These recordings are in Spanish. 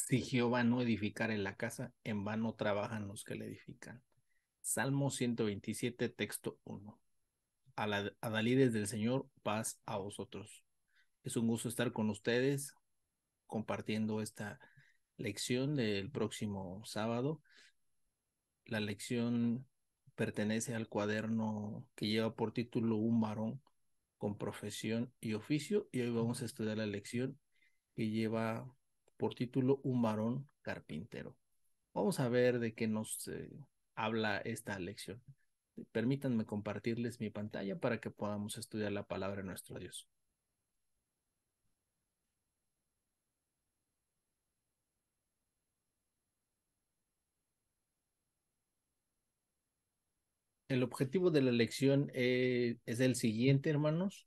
Si Jehová no edificare la casa, en vano trabajan los que la edifican. Salmo 127, texto 1. A la adalides del Señor, paz a vosotros. Es un gusto estar con ustedes compartiendo esta lección del próximo sábado. La lección pertenece al cuaderno que lleva por título Un varón con profesión y oficio, y hoy vamos a estudiar la lección que lleva por título Un varón carpintero. Vamos a ver de qué nos habla esta lección. Permítanme compartirles mi pantalla para que podamos estudiar la palabra de nuestro Dios. El objetivo de la lección es el siguiente, hermanos.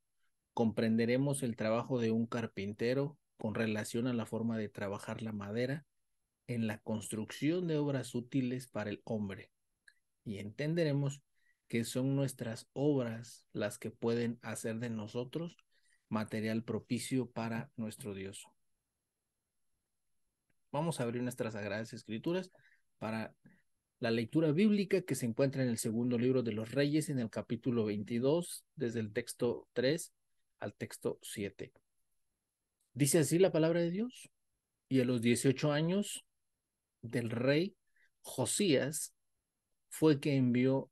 Comprenderemos el trabajo de un carpintero con relación a la forma de trabajar la madera en la construcción de obras útiles para el hombre, y entenderemos que son nuestras obras las que pueden hacer de nosotros material propicio para nuestro Dios. Vamos a abrir nuestras Sagradas Escrituras para la lectura bíblica que se encuentra en el segundo libro de los Reyes, en el capítulo 22, desde el texto 3 al texto 7. Dice así la palabra de Dios: y a los 18 años del rey Josías fue que envió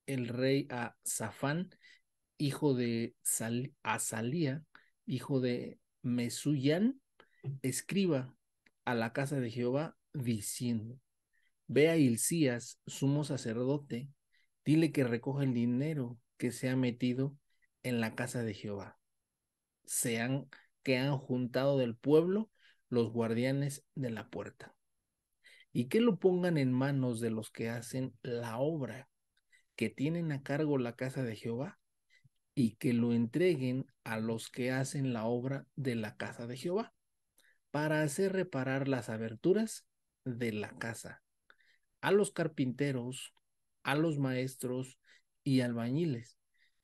el rey a Safán, hijo de Azalía, hijo de Mesuyán, escriba, a la casa de Jehová, diciendo: ve a Hilcías, sumo sacerdote, dile que recoja el dinero que se ha metido en la casa de Jehová, sean que han juntado del pueblo los guardianes de la puerta, y que lo pongan en manos de los que hacen la obra, que tienen a cargo la casa de Jehová, y que lo entreguen a los que hacen la obra de la casa de Jehová, para hacer reparar las aberturas de la casa, a los carpinteros, a los maestros y albañiles,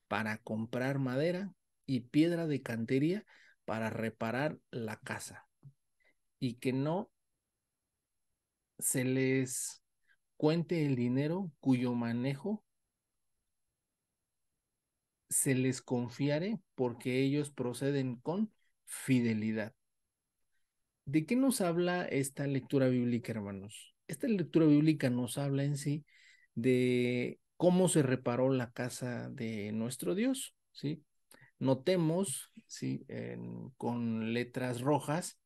para comprar madera y piedra de cantería para reparar la casa, y que no se les cuente el dinero cuyo manejo se les confiare, porque ellos proceden con fidelidad. ¿De qué nos habla esta lectura bíblica, hermanos? Esta lectura bíblica nos habla en sí de cómo se reparó la casa de nuestro Dios, ¿sí? Notemos, ¿sí? Con letras rojas,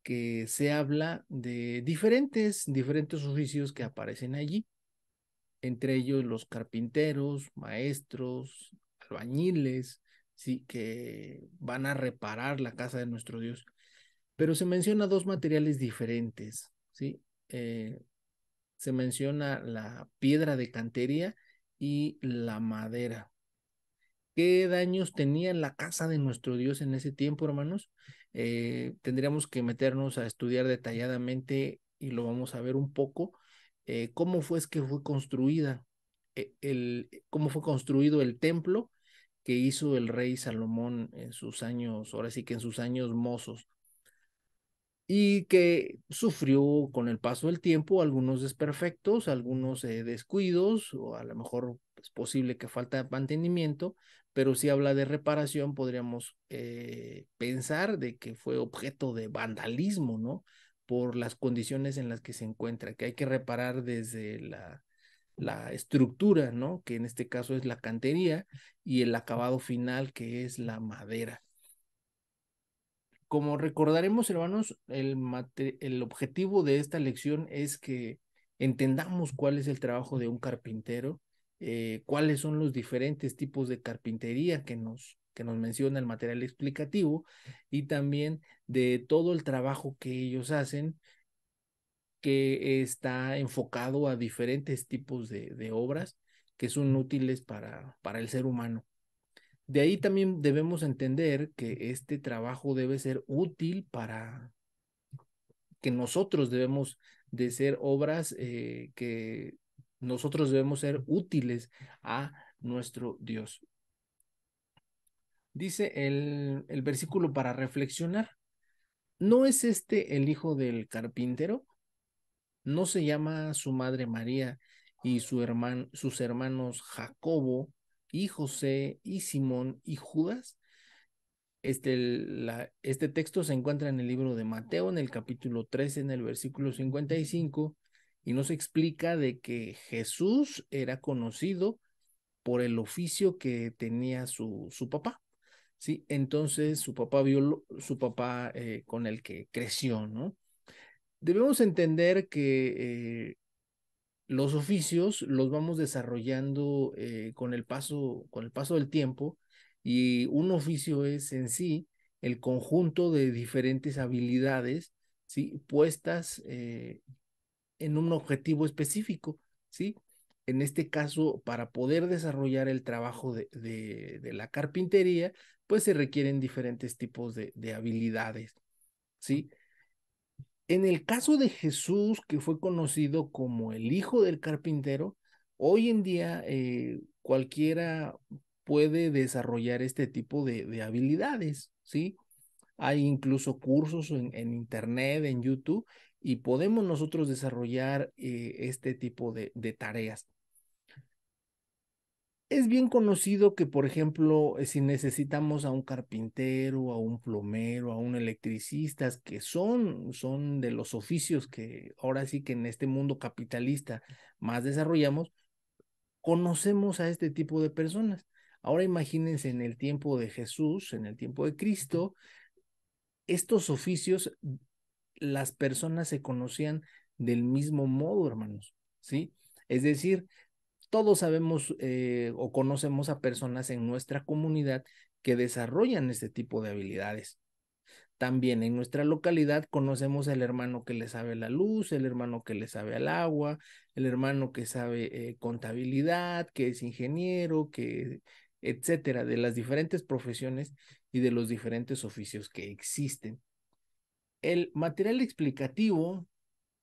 que se habla de diferentes oficios que aparecen allí, entre ellos los carpinteros, maestros, albañiles, ¿sí? Que van a reparar la casa de nuestro Dios. Pero se menciona dos materiales diferentes, ¿sí? Se menciona la piedra de cantería y la madera. ¿Qué daños tenía la casa de nuestro Dios en ese tiempo, hermanos? Tendríamos que meternos a estudiar detalladamente, y lo vamos a ver un poco, cómo fue que fue construida, cómo fue construido el templo que hizo el rey Salomón en sus años, ahora sí que en sus años mozos, y que sufrió con el paso del tiempo algunos desperfectos, algunos descuidos, o a lo mejor es posible que falta de mantenimiento, pero si habla de reparación, podríamos pensar de que fue objeto de vandalismo, ¿no? Por las condiciones en las que se encuentra, que hay que reparar desde la estructura, ¿no? Que en este caso es la cantería, y el acabado final, que es la madera. Como recordaremos, hermanos, el objetivo de esta lección es que entendamos cuál es el trabajo de un carpintero, cuáles son los diferentes tipos de carpintería que nos menciona el material explicativo, y también de todo el trabajo que ellos hacen, que está enfocado a diferentes tipos de obras que son útiles para el ser humano. De ahí también debemos entender que este trabajo debe ser útil, para que nosotros debemos de ser obras, que nosotros debemos ser útiles a nuestro Dios. Dice el versículo para reflexionar: ¿No es este el hijo del carpintero? ¿No se llama su madre María y sus hermanos Jacobo y José y Simón y Judas? Este texto se encuentra en el libro de Mateo, en el capítulo 13, en el versículo 55, y nos explica de que Jesús era conocido por el oficio que tenía su papá, ¿sí? Entonces su papá con el que creció, ¿no? Debemos entender que los oficios los vamos desarrollando con el paso del tiempo, y un oficio es en sí el conjunto de diferentes habilidades, ¿sí? Puestas en un objetivo específico, ¿sí? En este caso, para poder desarrollar el trabajo de la carpintería, pues se requieren diferentes tipos de habilidades, ¿sí? En el caso de Jesús, que fue conocido como el hijo del carpintero, hoy en día cualquiera puede desarrollar este tipo de habilidades, ¿sí? Hay incluso cursos en internet, en YouTube, y podemos nosotros desarrollar este tipo de tareas. Es bien conocido que, por ejemplo, si necesitamos a un carpintero, a un plomero, a un electricista, que son de los oficios que ahora sí que en este mundo capitalista más desarrollamos, conocemos a este tipo de personas. Ahora imagínense en el tiempo de Jesús, en el tiempo de Cristo, estos oficios, las personas se conocían del mismo modo, hermanos, ¿sí? Es decir, todos sabemos o conocemos a personas en nuestra comunidad que desarrollan este tipo de habilidades. También en nuestra localidad conocemos al hermano que le sabe la luz, el hermano que le sabe al agua, el hermano que sabe contabilidad, que es ingeniero, que etcétera, de las diferentes profesiones y de los diferentes oficios que existen. El material explicativo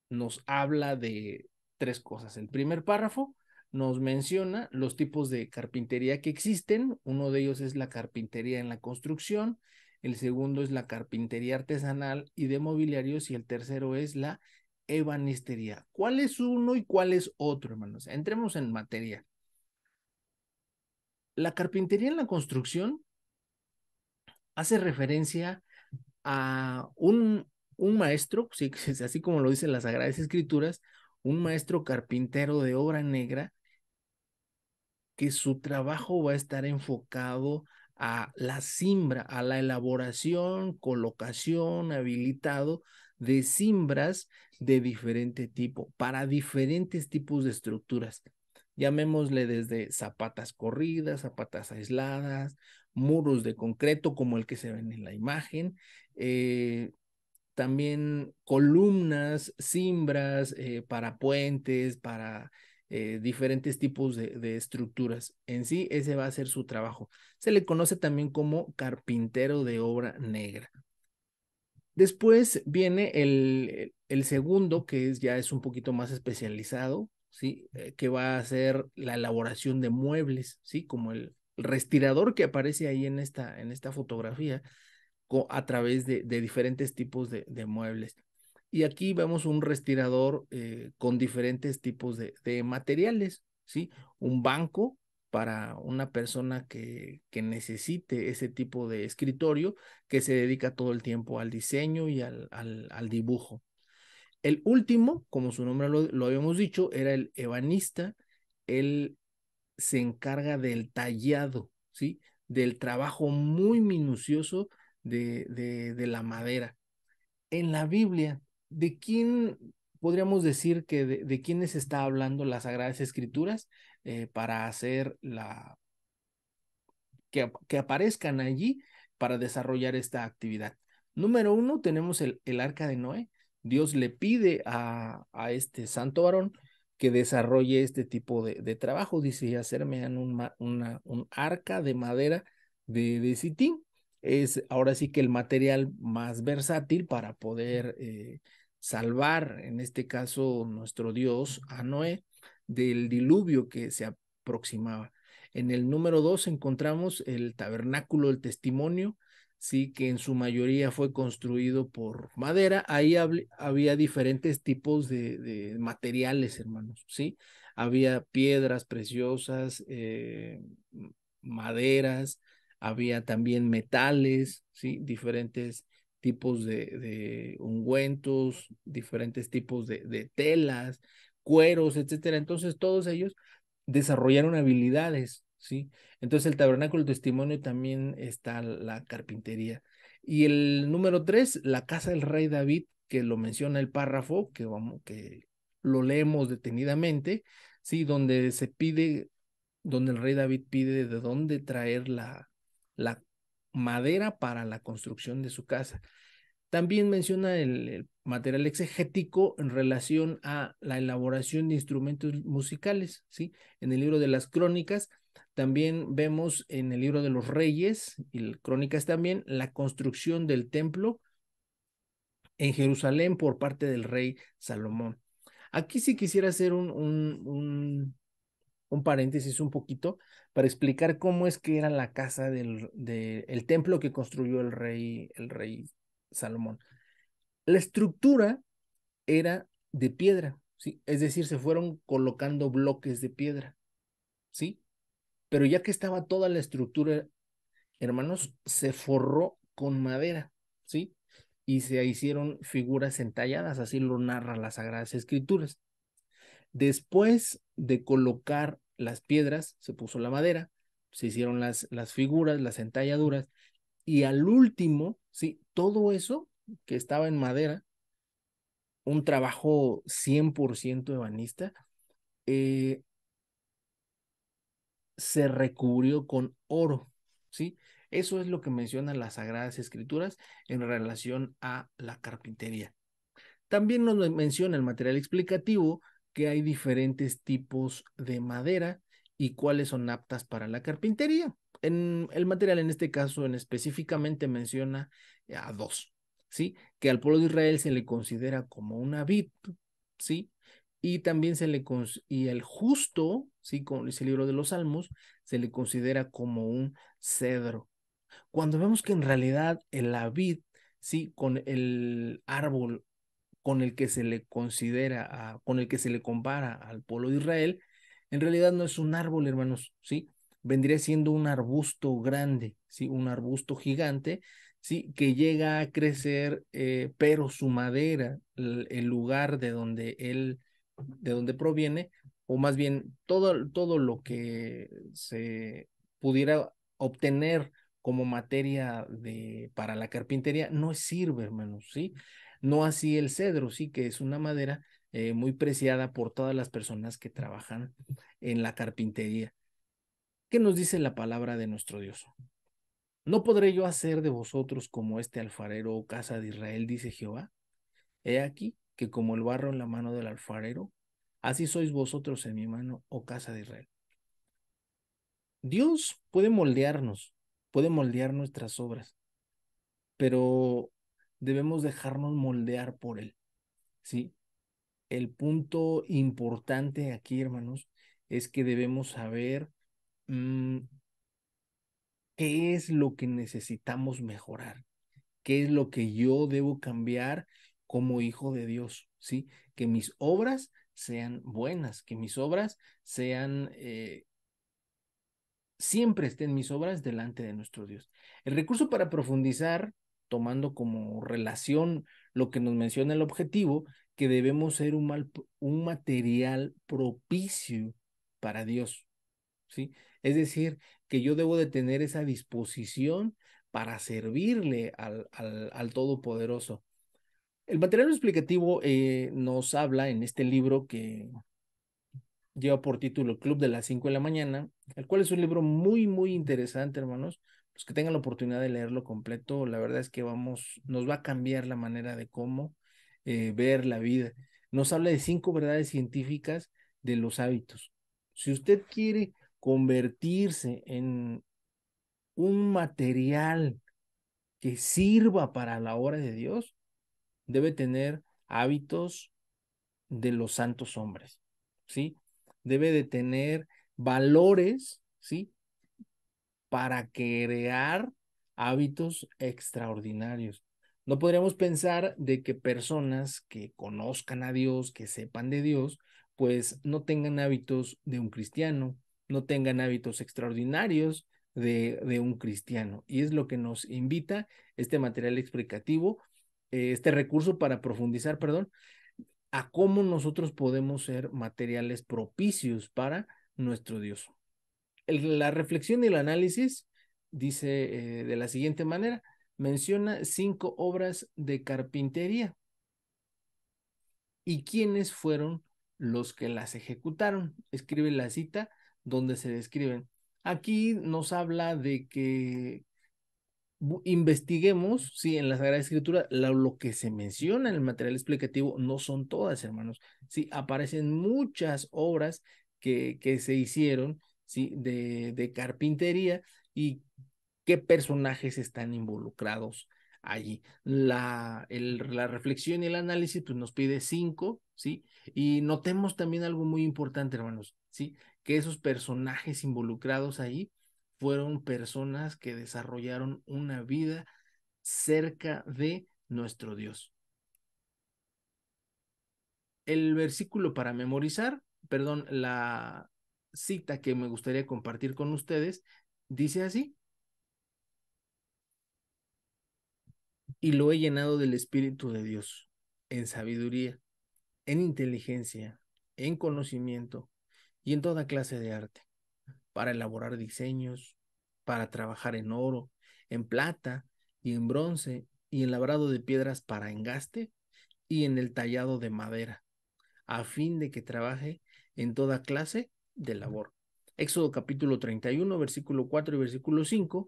nos habla de tres cosas. El primer párrafo nos menciona los tipos de carpintería que existen. Uno de ellos es la carpintería en la construcción, el segundo es la carpintería artesanal y de mobiliarios, y el tercero es la ebanistería. ¿Cuál es uno y cuál es otro, hermanos? Entremos en materia. La carpintería en la construcción hace referencia a un maestro, sí, así como lo dicen las Sagradas Escrituras, un maestro carpintero de obra negra, que su trabajo va a estar enfocado a la simbra, a la elaboración, colocación, habilitado de simbras de diferente tipo, para diferentes tipos de estructuras. Llamémosle desde zapatas corridas, zapatas aisladas, muros de concreto como el que se ven en la imagen, eh, también columnas, cimbras, para puentes, para diferentes tipos de estructuras. En sí, ese va a ser su trabajo. Se le conoce también como carpintero de obra negra. Después viene el segundo, que ya es un poquito más especializado, ¿sí? Que va a hacer la elaboración de muebles, ¿sí? Como el respirador que aparece ahí en esta fotografía, a través de diferentes tipos de muebles. Y aquí vemos un respirador con diferentes tipos de materiales, ¿sí? Un banco para una persona que necesite ese tipo de escritorio, que se dedica todo el tiempo al diseño y al dibujo. El último, como su nombre lo habíamos dicho, era el ebanista. Él se encarga del tallado, ¿sí? Del trabajo muy minucioso de la madera. En la Biblia, ¿de quién podríamos decir que de quiénes está hablando las Sagradas Escrituras para hacer que aparezcan allí para desarrollar esta actividad? Número uno, tenemos el arca de Noé. Dios le pide a este santo varón que desarrolle este tipo de trabajo. Dice, hacerme un arca de madera de Sitín. Es ahora sí que el material más versátil para poder salvar, en este caso, nuestro Dios a Noé del diluvio que se aproximaba. En el número 2 encontramos el tabernáculo del testimonio. sí, que en su mayoría fue construido por madera. Ahí había diferentes tipos de materiales, hermanos, ¿sí? Había piedras preciosas, maderas, había también metales, ¿sí? Diferentes tipos de ungüentos, diferentes tipos de telas, cueros, etcétera. Entonces, todos ellos desarrollaron habilidades, ¿sí? Entonces, el tabernáculo del testimonio también está la carpintería. Y el número 3, la casa del rey David, que lo menciona el párrafo, que lo leemos detenidamente, ¿sí? Donde se pide, donde el rey David pide de dónde traer la madera para la construcción de su casa. También menciona el material exegético en relación a la elaboración de instrumentos musicales, ¿sí? En el libro de las crónicas, también vemos en el libro de los reyes y crónicas también la construcción del templo en Jerusalén por parte del rey Salomón. Aquí sí quisiera hacer un paréntesis un poquito para explicar cómo es que era la casa el templo que construyó el rey Salomón. La estructura era de piedra, ¿sí? Es decir, se fueron colocando bloques de piedra, ¿sí? Pero ya que estaba toda la estructura, hermanos, se forró con madera, ¿sí? Y se hicieron figuras entalladas, así lo narran las Sagradas Escrituras. Después de colocar las piedras, se puso la madera, se hicieron las figuras, las entalladuras, y al último, ¿sí? Todo eso que estaba en madera, un trabajo 100% ebanista, eh, se recubrió con oro, ¿sí? Eso es lo que mencionan las Sagradas Escrituras en relación a la carpintería. También nos menciona el material explicativo que hay diferentes tipos de madera y cuáles son aptas para la carpintería. En el material, en este caso, específicamente menciona a dos, ¿sí? Que al pueblo de Israel se le considera como una vid, ¿sí? Y también y el justo, ¿sí? Como dice el libro de los Salmos, se le considera como un cedro. Cuando vemos que en realidad la vid, ¿sí? Con el árbol con el que se le con el que se le compara al pueblo de Israel, en realidad no es un árbol, hermanos, ¿sí? Vendría siendo un arbusto grande, ¿sí? Un arbusto gigante, ¿sí? Que llega a crecer, pero su madera, el lugar de donde proviene, o más bien todo lo que se pudiera obtener como materia para la carpintería, no sirve, hermanos, ¿sí? No así el cedro, sí, que es una madera muy preciada por todas las personas que trabajan en la carpintería. ¿Qué nos dice la palabra de nuestro Dios? ¿No podré yo hacer de vosotros como este alfarero o casa de Israel, dice Jehová? He aquí que como el barro en la mano del alfarero, así sois vosotros en mi mano, oh casa de Israel. Dios puede moldear nuestras obras, pero debemos dejarnos moldear por Él, ¿sí? El punto importante aquí, hermanos, es que debemos saber mm, qué es lo que necesitamos mejorar, qué es lo que yo debo cambiar como hijo de Dios, ¿sí? Que mis obras sean buenas, que mis obras sean, siempre estén mis obras delante de nuestro Dios. El recurso para profundizar, tomando como relación lo que nos menciona el objetivo, que debemos ser un material propicio para Dios, ¿sí? Es decir, que yo debo de tener esa disposición para servirle al Todopoderoso. El material explicativo nos habla en este libro que lleva por título Club de las 5 de la mañana, el cual es un libro muy, muy interesante, hermanos. Los que tengan la oportunidad de leerlo completo, la verdad es que nos va a cambiar la manera de cómo ver la vida. Nos habla de 5 verdades científicas de los hábitos. Si usted quiere convertirse en un material que sirva para la obra de Dios, debe tener hábitos de los santos hombres, ¿sí? Debe de tener valores, ¿sí? Para crear hábitos extraordinarios. No podríamos pensar de que personas que conozcan a Dios, que sepan de Dios, pues no tengan hábitos de un cristiano, no tengan hábitos extraordinarios de un cristiano. Y es lo que nos invita este material explicativo, este recurso para profundizar, perdón, a cómo nosotros podemos ser materiales propicios para nuestro Dios. La reflexión y el análisis dice de la siguiente manera, menciona 5 obras de carpintería y quiénes fueron los que las ejecutaron. Escribe la cita donde se describen. Aquí nos habla de que investiguemos, sí, en la Sagrada Escritura, lo que se menciona en el material explicativo no son todas, hermanos. Sí, aparecen muchas obras que se hicieron, sí, de carpintería y qué personajes están involucrados allí. La reflexión y el análisis pues, nos pide 5, ¿sí? Y notemos también algo muy importante, hermanos, ¿sí? Que esos personajes involucrados ahí fueron personas que desarrollaron una vida cerca de nuestro Dios. El versículo para memorizar, perdón, la cita que me gustaría compartir con ustedes, dice así, y lo he llenado del Espíritu de Dios, en sabiduría, en inteligencia, en conocimiento y en toda clase de arte, para elaborar diseños, para trabajar en oro, en plata y en bronce y en labrado de piedras para engaste y en el tallado de madera, a fin de que trabaje en toda clase de labor. Éxodo capítulo 31, versículo 4 y versículo 5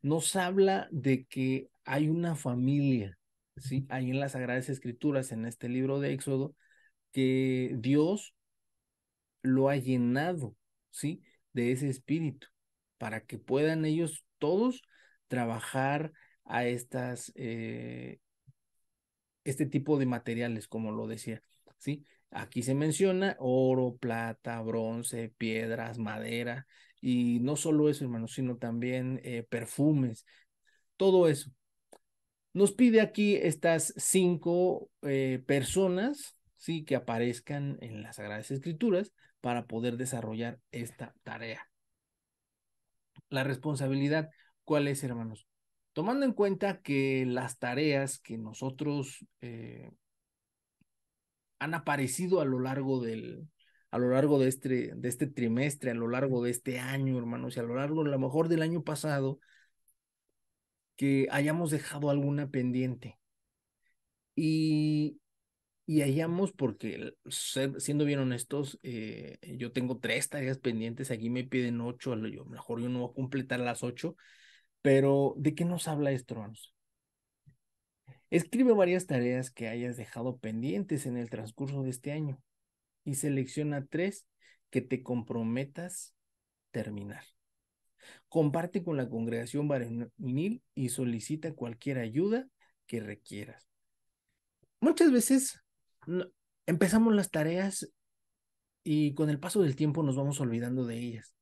nos habla de que hay una familia, ¿sí? Hay en las Sagradas Escrituras, en este libro de Éxodo, que Dios lo ha llenado, ¿sí? De ese espíritu, para que puedan ellos todos trabajar a este tipo de materiales, como lo decía, ¿sí? Aquí se menciona oro, plata, bronce, piedras, madera, y no solo eso, hermanos, sino también perfumes, todo eso. Nos pide aquí estas 5 personas, ¿sí? Que aparezcan en las Sagradas Escrituras para poder desarrollar esta tarea. La responsabilidad, ¿cuál es, hermanos? Tomando en cuenta que las tareas que nosotros han aparecido a lo largo de este trimestre, a lo largo de este año, hermanos, y a lo largo, a lo mejor del año pasado, que hayamos dejado alguna pendiente y, y hayamos, porque siendo bien honestos, yo tengo 3 tareas pendientes, aquí me piden 8, a lo mejor yo no voy a completar las 8, pero ¿de qué nos habla esto, hermanos? Escribe varias tareas que hayas dejado pendientes en el transcurso de este año y selecciona 3 que te comprometas terminar. Comparte con la congregación varonil y solicita cualquier ayuda que requieras. Muchas veces no, empezamos las tareas y con el paso del tiempo nos vamos olvidando de ellas,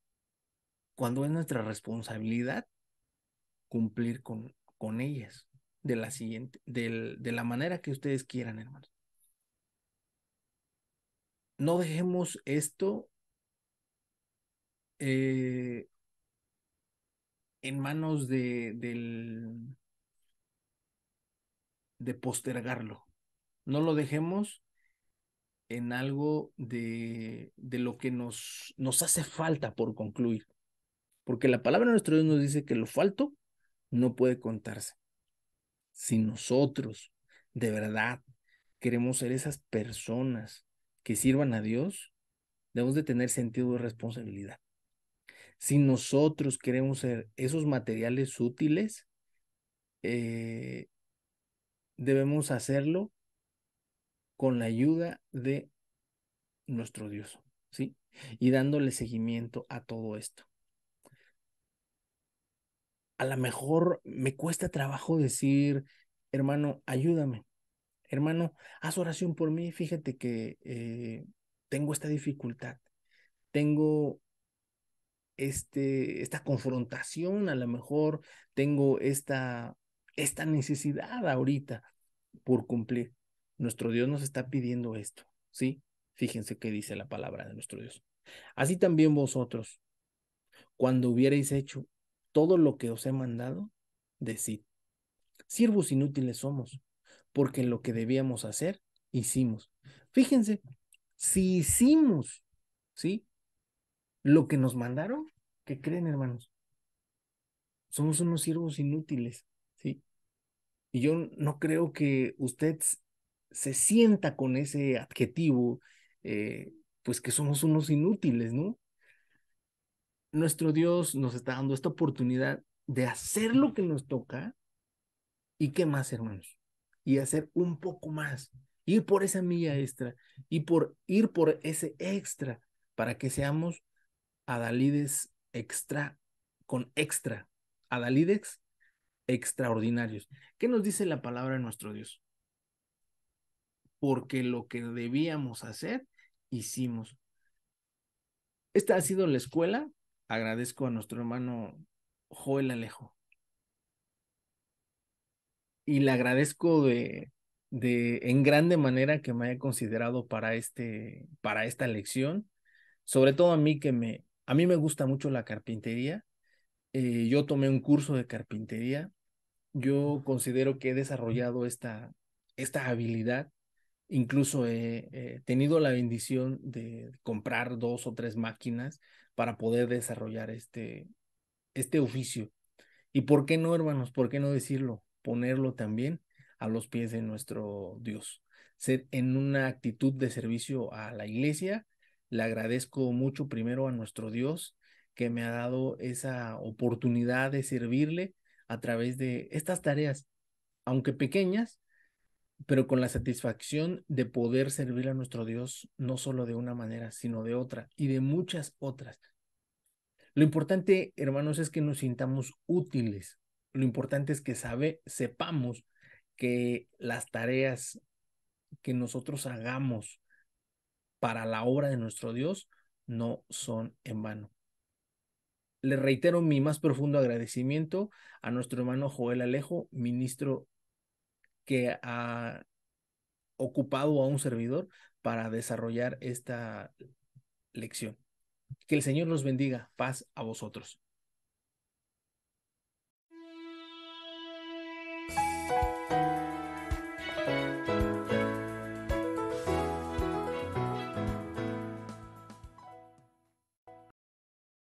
cuando es nuestra responsabilidad cumplir con ellas de la manera que ustedes quieran, hermanos. No dejemos esto eh, en manos de postergarlo. No lo dejemos en algo de lo que nos hace falta por concluir. Porque la palabra de nuestro Dios nos dice que lo falto no puede contarse. Si nosotros de verdad queremos ser esas personas que sirvan a Dios, debemos de tener sentido de responsabilidad. Si nosotros queremos ser esos materiales útiles, eh, debemos hacerlo con la ayuda de nuestro Dios, ¿sí? Y dándole seguimiento a todo esto. A lo mejor me cuesta trabajo decir, hermano, ayúdame, hermano, haz oración por mí, fíjate que tengo esta dificultad, tengo esta confrontación, a lo mejor tengo esta necesidad ahorita por cumplir. Nuestro Dios nos está pidiendo esto, ¿sí? Fíjense qué dice la palabra de nuestro Dios. Así también vosotros, cuando hubierais hecho todo lo que os he mandado, decid, siervos inútiles somos, porque lo que debíamos hacer, hicimos. Fíjense, si hicimos, ¿sí? Lo que nos mandaron, ¿qué creen, hermanos? Somos unos siervos inútiles, ¿sí? Y yo no creo que usted se sienta con ese adjetivo, pues que somos unos inútiles, ¿no? Nuestro Dios nos está dando esta oportunidad de hacer lo que nos toca y qué más, hermanos, y hacer un poco más, ir por esa milla extra y por ir por ese extra para que seamos adalides extra con extra, adalides extraordinarios. ¿Qué nos dice la palabra de nuestro Dios? Porque lo que debíamos hacer, hicimos. Esta ha sido la escuela. Agradezco a nuestro hermano Joel Alejo y le agradezco en grande manera que me haya considerado para esta lección, sobre todo a mí a mí me gusta mucho la carpintería. Yo tomé un curso de carpintería. Yo considero que he desarrollado esta habilidad. Incluso he tenido la bendición de comprar 2 o 3 máquinas para poder desarrollar este oficio. ¿Y por qué no, hermanos? ¿Por qué no decirlo? Ponerlo también a los pies de nuestro Dios. Ser en una actitud de servicio a la iglesia. Le agradezco mucho primero a nuestro Dios que me ha dado esa oportunidad de servirle a través de estas tareas, aunque pequeñas, pero con la satisfacción de poder servir a nuestro Dios no solo de una manera, sino de otra y de muchas otras. Lo importante, hermanos, es que nos sintamos útiles. Lo importante es que sepamos que las tareas que nosotros hagamos para la obra de nuestro Dios no son en vano. Le reitero mi más profundo agradecimiento a nuestro hermano Joel Alejo, ministro que ha ocupado a un servidor para desarrollar esta lección. Que el Señor los bendiga. Paz a vosotros.